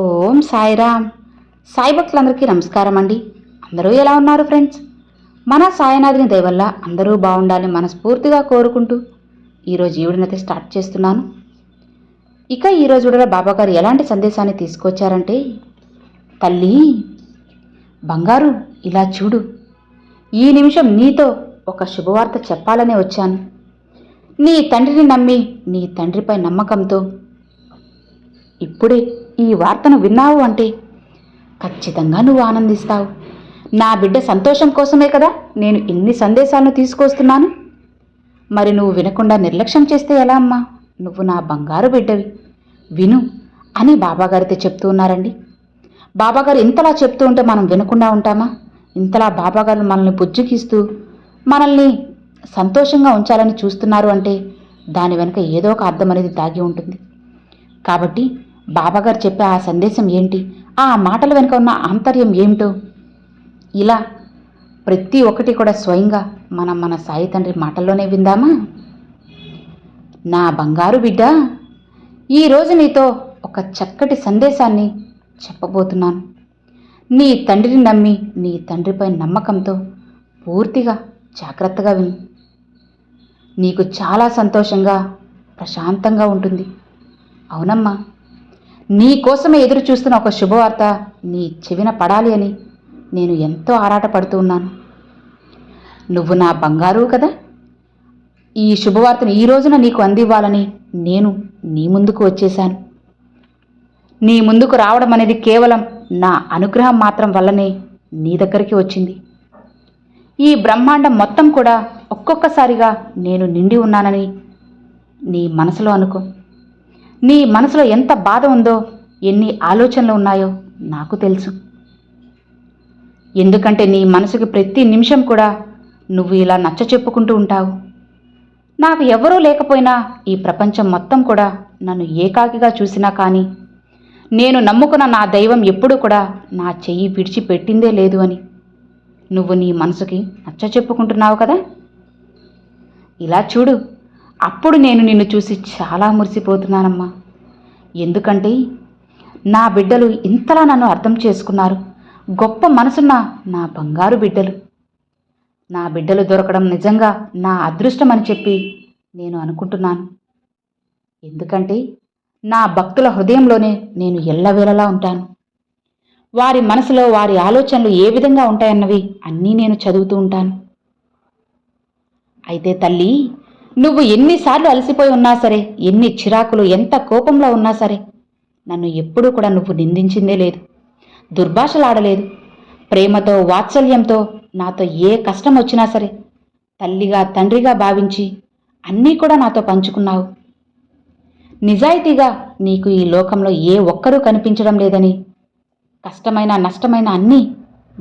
ఓం సాయిరామ్. సాయి భక్తులందరికీ నమస్కారం అండి. అందరూ ఎలా ఉన్నారు ఫ్రెండ్స్? మన సాయినాథుని దయ వల్ల అందరూ బాగుండాలని మనస్ఫూర్తిగా కోరుకుంటూ ఈరోజు ఈవిడనైతే స్టార్ట్ చేస్తున్నాను. ఇక ఈరోజు కూడా బాబాగారు ఎలాంటి సందేశాన్ని తీసుకొచ్చారంటే, తల్లి బంగారు ఇలా చూడు, ఈ నిమిషం నీతో ఒక శుభవార్త చెప్పాలనే వచ్చాను. నీ తండ్రిని నమ్మి నీ తండ్రిపై నమ్మకంతో ఇప్పుడే ఈ వార్తను విన్నావు అంటే ఖచ్చితంగా నువ్వు ఆనందిస్తావు. నా బిడ్డ సంతోషం కోసమే కదా నేను ఇన్ని సందేశాలను తీసుకొస్తున్నాను. మరి నువ్వు వినకుండా నిర్లక్ష్యం చేస్తే ఎలా అమ్మా? నువ్వు నా బంగారు బిడ్డవి, విను అని బాబాగారితో చెప్తూ ఉన్నారండి. బాబాగారు ఇంతలా చెప్తూ ఉంటే మనం వినకుండా ఉంటామా? ఇంతలా బాబాగారు మనల్ని బుజ్జగిస్తూ మనల్ని సంతోషంగా ఉంచాలని చూస్తున్నారు అంటే దాని వెనుక ఏదో ఒక అర్థం అనేది దాగి ఉంటుంది. కాబట్టి బాబాగారు చెప్పే ఆ సందేశం ఏంటి, ఆ మాటల వెనుక ఉన్న ఆంతర్యం ఏమిటో ఇలా ప్రతి ఒక్కటి కూడా స్వయంగా మన సాయి తండ్రి మాటల్లోనే విందామా? నా బంగారు బిడ్డ, ఈరోజు నీతో ఒక చక్కటి సందేశాన్ని చెప్పబోతున్నాను. నీ తండ్రిని నమ్మి నీ తండ్రిపై నమ్మకంతో పూర్తిగా జాగ్రత్తగా విను. నీకు చాలా సంతోషంగా ప్రశాంతంగా ఉంటుంది. అవునమ్మా, నీ కోసమే ఎదురు చూస్తున్న ఒక శుభవార్త నీ చెవిన పడాలి అని నేను ఎంతో ఆరాటపడుతూ ఉన్నాను. నువ్వు నా బంగారు కదా. ఈ శుభవార్తను ఈ రోజున నీకు అందివ్వాలని నేను నీ ముందుకు వచ్చేశాను. నీ ముందుకు రావడం అనేది కేవలం నా అనుగ్రహం మాత్రం వల్లనే నీ దగ్గరికి వచ్చింది. ఈ బ్రహ్మాండం మొత్తం కూడా ఒక్కొక్కసారిగా నేను నిండి ఉన్నానని నీ మనసులో అనుకో. నీ మనసులో ఎంత బాధ ఉందో, ఎన్ని ఆలోచనలు ఉన్నాయో నాకు తెలుసు. ఎందుకంటే నీ మనసుకి ప్రతి నిమిషం కూడా నువ్వు ఇలా నచ్చ చెప్పుకుంటూ ఉంటావు. నాకు ఎవరూ లేకపోయినా ఈ ప్రపంచం మొత్తం కూడా నన్ను ఏకాకిగా చూసినా కానీ నేను నమ్ముకున్న నా దైవం ఎప్పుడూ కూడా నా చెయ్యి విడిచిపెట్టిందే లేదు అని నువ్వు నీ మనసుకి నచ్చ చెప్పుకుంటున్నావు కదా. ఇలా చూడు, అప్పుడు నేను నిన్ను చూసి చాలా మురిసిపోతున్నానమ్మా. ఎందుకంటే నా బిడ్డలు ఇంతలా నన్ను అర్థం చేసుకున్నారు. గొప్ప మనసున్న నా బంగారు బిడ్డలు. నా బిడ్డలు దొరకడం నిజంగా నా అదృష్టం అని చెప్పి నేను అనుకుంటున్నాను. ఎందుకంటే నా భక్తుల హృదయంలోనే నేను ఎల్లవేళలా ఉంటాను. వారి మనసులో వారి ఆలోచనలు ఏ విధంగా ఉంటాయన్నవి అన్నీ నేను చదువుతూ ఉంటాను. అయితే తల్లి, నువ్వు ఎన్నిసార్లు అలసిపోయి ఉన్నా సరే, ఎన్ని చిరాకులు ఎంత కోపంలో ఉన్నా సరే, నన్ను ఎప్పుడూ కూడా నువ్వు నిందించిందే లేదు, దుర్భాషలాడలేదు. ప్రేమతో వాత్సల్యంతో నాతో ఏ కష్టం వచ్చినా సరే తల్లిగా తండ్రిగా భావించి అన్నీ కూడా నాతో పంచుకున్నావు. నిజాయితీగా నీకు ఈ లోకంలో ఏ ఒక్కరూ కనిపించడం లేదని కష్టమైన నష్టమైన అన్నీ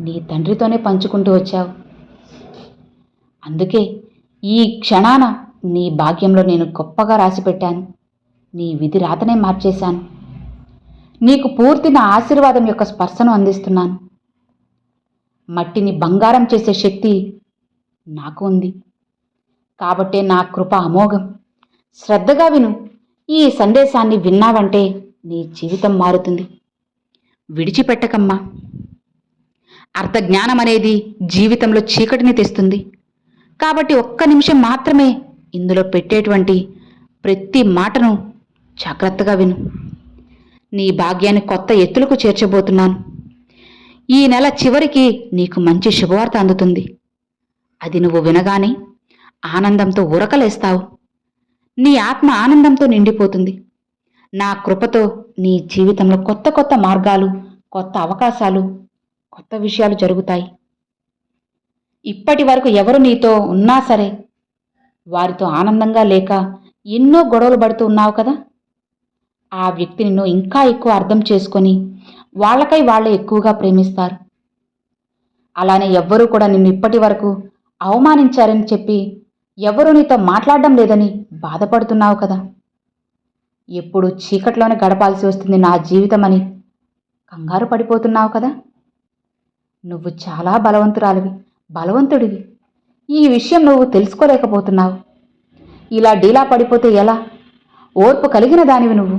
నీ తండ్రితోనే పంచుకుంటూ వచ్చావు. అందుకే ఈ క్షణాన నీ భాగ్యంలో నేను గొప్పగా రాసిపెట్టాను. నీ విధి రాతనే మార్చేశాను. నీకు పూర్తి నా ఆశీర్వాదం యొక్క స్పర్శను అందిస్తున్నాను. మట్టిని బంగారం చేసే శక్తి నాకు ఉంది. కాబట్టే నా కృప అమోఘం. శ్రద్ధగా విను. ఈ సందేశాన్ని విన్నావంటే నీ జీవితం మారుతుంది. విడిచిపెట్టకమ్మా. అర్థజ్ఞానం అనేది జీవితంలో చీకటిని తెస్తుంది. కాబట్టి ఒక్క నిమిషం మాత్రమే ఇందులో పెట్టేటువంటి ప్రతి మాటను జాగ్రత్తగా విను. నీ భాగ్యాన్ని కొత్త ఎత్తులకు చేర్చబోతున్నాను. ఈ నెల చివరికి నీకు మంచి శుభవార్త అందుతుంది. అది నువ్వు వినగానే ఆనందంతో ఉరకలేస్తావు. నీ ఆత్మ ఆనందంతో నిండిపోతుంది. నా కృపతో నీ జీవితంలో కొత్త కొత్త మార్గాలు, కొత్త అవకాశాలు, కొత్త విషయాలు జరుగుతాయి. ఇప్పటి వరకు ఎవరు నీతో ఉన్నా సరే వారితో ఆనందంగా లేక ఎన్నో గొడవలు పడుతూ ఉన్నావు కదా. ఆ వ్యక్తి నిన్ను ఇంకా ఎక్కువ అర్థం చేసుకొని వాళ్ళకై వాళ్ళే ఎక్కువగా ప్రేమిస్తారు. అలానే ఎవ్వరూ కూడా నిన్ను ఇప్పటి వరకు అవమానించారని చెప్పి ఎవరూ నీతో మాట్లాడడం లేదని బాధపడుతున్నావు కదా. ఎప్పుడు చీకట్లోనే గడపాల్సి వస్తుంది నా జీవితం అని కంగారు పడిపోతున్నావు కదా. నువ్వు చాలా బలవంతుడివి. ఈ విషయం నువ్వు తెలుసుకోలేకపోతున్నావు. ఇలా డీలా పడిపోతే ఎలా? ఓర్పు కలిగిన దానివి నువ్వు.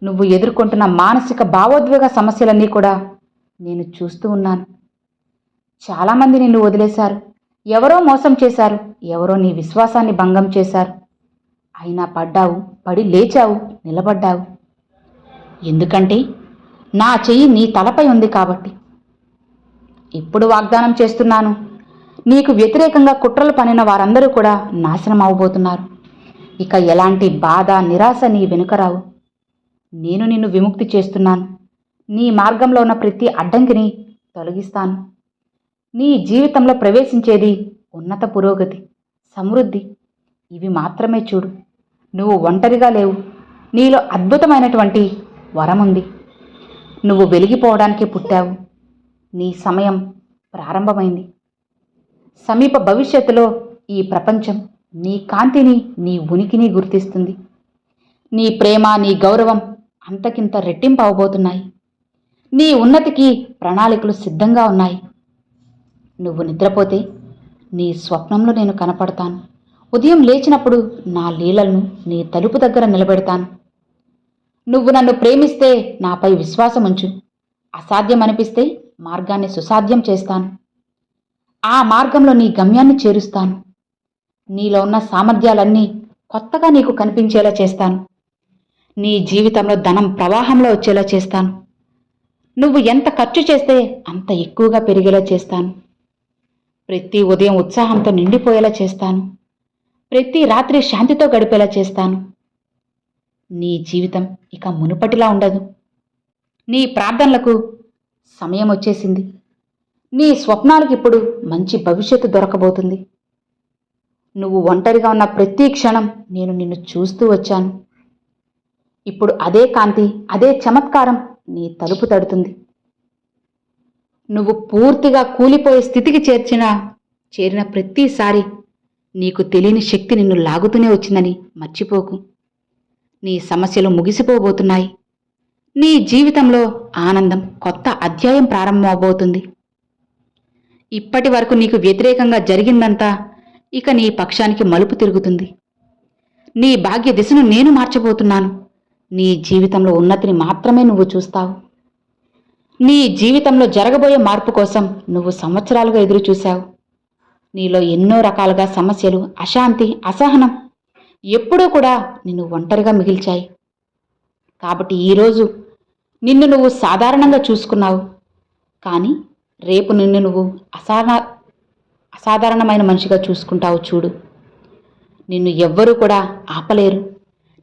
నువ్వు ఎదుర్కొంటున్న మానసిక భావోద్వేగ సమస్యలన్నీ కూడా నేను చూస్తూ ఉన్నాను. చాలామంది నిన్ను వదిలేశారు, ఎవరో మోసం చేశారు, ఎవరో నీ విశ్వాసాన్ని భంగం చేశారు. అయినా పడ్డావు, పడి లేచావు, నిలబడ్డావు. ఎందుకంటే నా చెయ్యి నీ తలపై ఉంది కాబట్టి. ఇప్పుడు వాగ్దానం చేస్తున్నాను, నీకు వ్యతిరేకంగా కుట్రలు పన్నిన వారందరూ కూడా నాశనం అవబోతున్నారు. ఇక ఎలాంటి బాధ, నిరాశ నీ వెనుకరావు. నేను నిన్ను విముక్తి చేస్తున్నాను. నీ మార్గంలో ఉన్న ప్రతి అడ్డంకిని తొలగిస్తాను. నీ జీవితంలో ప్రవేశించేది ఉన్నత పురోగతి, సమృద్ధి. ఇవి మాత్రమే చూడు. నువ్వు ఒంటరిగా లేవు. నీలో అద్భుతమైనటువంటి వరం ఉంది. నువ్వు వెలిగిపోవడానికి పుట్టావు. నీ సమయం ప్రారంభమైంది. సమీప భవిష్యత్తులో ఈ ప్రపంచం నీ కాంతిని, నీ ఉనికిని గుర్తిస్తుంది. నీ ప్రేమ, నీ గౌరవం అంతకింత రెట్టింపు అవబోతున్నాయి. నీ ఉన్నతికి ప్రణాళికలు సిద్ధంగా ఉన్నాయి. నువ్వు నిద్రపోతే నీ స్వప్నంలో నేను కనపడతాను. ఉదయం లేచినప్పుడు నా లీలలను నీ తలుపు దగ్గర నిలబెడతాను. నువ్వు నన్ను ప్రేమిస్తే నాపై విశ్వాసం ఉంచు. అసాధ్యం అనిపిస్తే మార్గాన్ని సుసాధ్యం చేస్తాను. ఆ మార్గంలో నీ గమ్యాన్ని చేరుస్తాను. నీలో ఉన్న సామర్థ్యాలన్నీ కొత్తగా నీకు కనిపించేలా చేస్తాను. నీ జీవితంలో ధనం ప్రవాహంలో వచ్చేలా చేస్తాను. నువ్వు ఎంత ఖర్చు చేస్తే అంత ఎక్కువగా పెరిగేలా చేస్తాను. ప్రతి ఉదయం ఉత్సాహంతో నిండిపోయేలా చేస్తాను. ప్రతి రాత్రి శాంతితో గడిపేలా చేస్తాను. నీ జీవితం ఇక మునుపటిలా ఉండదు. నీ ప్రార్థనలకు సమయం వచ్చేసింది. నీ స్వప్నాలకు ఇప్పుడు మంచి భవిష్యత్తు దొరకబోతుంది. నువ్వు ఒంటరిగా ఉన్న ప్రతి క్షణం నేను నిన్ను చూస్తూ వచ్చాను. ఇప్పుడు అదే కాంతి, అదే చమత్కారం నీ తలుపు తడుతుంది. నువ్వు పూర్తిగా కూలిపోయే స్థితికి చేరిన ప్రతిసారి నీకు తెలియని శక్తి నిన్ను లాగుతూనే వచ్చిందని మర్చిపోకు. నీ సమస్యలు ముగిసిపోబోతున్నాయి. నీ జీవితంలో ఆనందం, కొత్త అధ్యాయం ప్రారంభమవబోతుంది. ఇప్పటి వరకు నీకు వ్యతిరేకంగా జరిగిందంతా ఇక నీ పక్షానికి మలుపు తిరుగుతుంది. నీ భాగ్య దిశను నేను మార్చబోతున్నాను. నీ జీవితంలో ఉన్నతిని మాత్రమే నువ్వు చూస్తావు. నీ జీవితంలో జరగబోయే మార్పు కోసం నువ్వు సంవత్సరాలుగా ఎదురుచూశావు. నీలో ఎన్నో రకాలుగా సమస్యలు, అశాంతి, అసహనం ఎప్పుడూ కూడా నిన్ను ఒంటరిగా మిగిల్చాయి. కాబట్టి ఈరోజు నిన్ను నువ్వు సాధారణంగా చూసుకున్నావు. కానీ రేపు నిన్ను నువ్వు అసాధారణమైన మనిషిగా చూసుకుంటావు. చూడు, నిన్ను ఎవ్వరూ కూడా ఆపలేరు.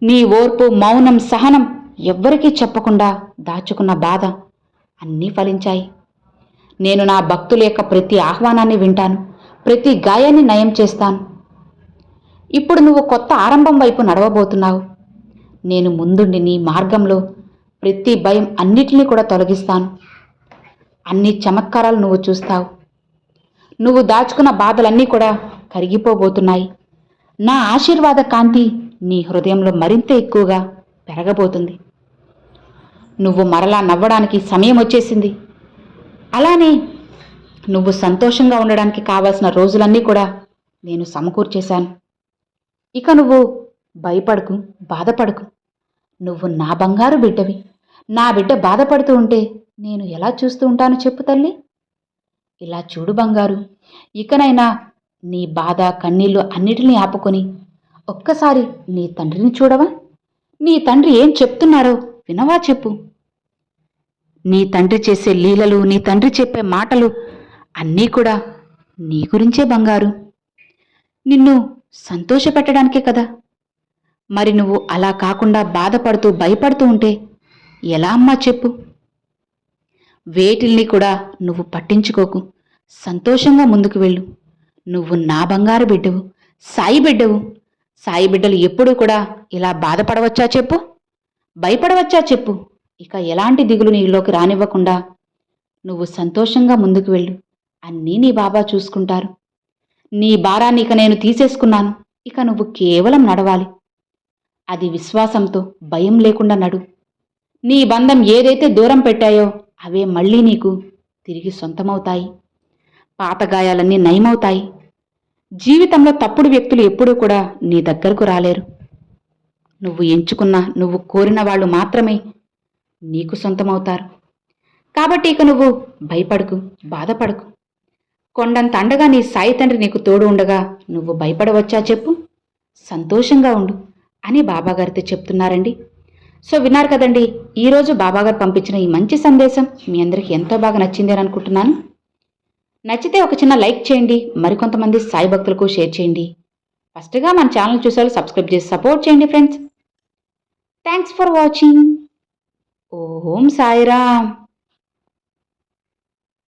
నీ ఓర్పు, మౌనం, సహనం, ఎవ్వరికీ చెప్పకుండా దాచుకున్న బాధ అన్నీ ఫలించాయి. నేను నా భక్తుల యొక్క ప్రతి ఆహ్వానాన్ని వింటాను. ప్రతి గాయాన్ని నయం చేస్తాను. ఇప్పుడు నువ్వు కొత్త ఆరంభం వైపు నడవబోతున్నావు. నేను ముందుండి నీ మార్గంలో ప్రతి భయం అన్నిటినీ కూడా తొలగిస్తాను. అన్ని చమత్కారాలు నువ్వు చూస్తావు. నువ్వు దాచుకున్న బాధలన్నీ కూడా కరిగిపోబోతున్నాయి. నా ఆశీర్వాద కాంతి నీ హృదయంలో మరింత ఎక్కువగా పెరగబోతుంది. నువ్వు మరలా నవ్వడానికి సమయం వచ్చేసింది. అలానే నువ్వు సంతోషంగా ఉండడానికి కావాల్సిన రోజులన్నీ కూడా నేను సమకూర్చేశాను. ఇక నువ్వు భయపడకు, బాధపడకు. నువ్వు నా బంగారు బిడ్డవి. నా బిడ్డ బాధపడుతూ ఉంటే నేను ఎలా చూస్తూ ఉంటాను చెప్పు తల్లి? ఇలా చూడు బంగారు, ఇకనైనా నీ బాధ, కన్నీళ్లు అన్నిటినీ ఆపుకొని ఒక్కసారి నీ తండ్రిని చూడవా? నీ తండ్రి ఏం చెప్తున్నారో వినవా చెప్పు. నీ తండ్రి చేసే లీలలు, నీ తండ్రి చెప్పే మాటలు అన్నీ కూడా నీ గురించే బంగారు. నిన్ను సంతోషపెట్టడానికే కదా. మరి నువ్వు అలా కాకుండా బాధపడుతూ భయపడుతూ ఉంటే ఎలా అమ్మా చెప్పు? వేటిల్ని కూడా నువ్వు పట్టించుకోకు. సంతోషంగా ముందుకు వెళ్ళు. నువ్వు నా బంగారు బిడ్డవు, సాయి బిడ్డవు. సాయి బిడ్డలు ఎప్పుడూ కూడా ఇలా బాధపడవచ్చా చెప్పు? భయపడవచ్చా చెప్పు? ఇక ఎలాంటి దిగులు నీలోకి రానివ్వకుండా నువ్వు సంతోషంగా ముందుకు వెళ్ళు. అన్నీ నీ బాబా చూసుకుంటారు. నీ భారాన్ని ఇక నేను తీసేసుకున్నాను. ఇక నువ్వు కేవలం నడవాలి. అది విశ్వాసంతో, భయం లేకుండా నడు. నీ బంధం ఏదైతే దూరం పెట్టాయో అవే మళ్ళీ నీకు తిరిగి సొంతమవుతాయి. పాత గాయాలన్నీ నయమవుతాయి. జీవితంలో తప్పుడు వ్యక్తులు ఎప్పుడూ కూడా నీ దగ్గరకు రాలేరు. నువ్వు ఎంచుకున్న నువ్వు కోరిన వాళ్ళు మాత్రమే నీకు సొంతమవుతారు. కాబట్టి ఇక నువ్వు భయపడకు, బాధపడకు. కొండంత అండగా నీ సాయి తండ్రి నీకు తోడు ఉండగా నువ్వు భయపడవచ్చా చెప్పు? సంతోషంగా ఉండు అని బాబాగారితో చెప్తున్నారండి. సో విన్నారు కదండి, ఈరోజు బాబాగారు పంపించిన ఈ మంచి సందేశం మీ అందరికీ ఎంతో బాగా నచ్చింది అని అనుకుంటున్నాను. నచ్చితే ఒక చిన్న లైక్ చేయండి, మరికొంతమంది సాయి భక్తులకు షేర్ చేయండి. ఫస్ట్గా మన ఛానల్ చూసేవాళ్ళు సబ్స్క్రైబ్ చేసి సపోర్ట్ చేయండి friends. Thanks for watching. Om Sairam.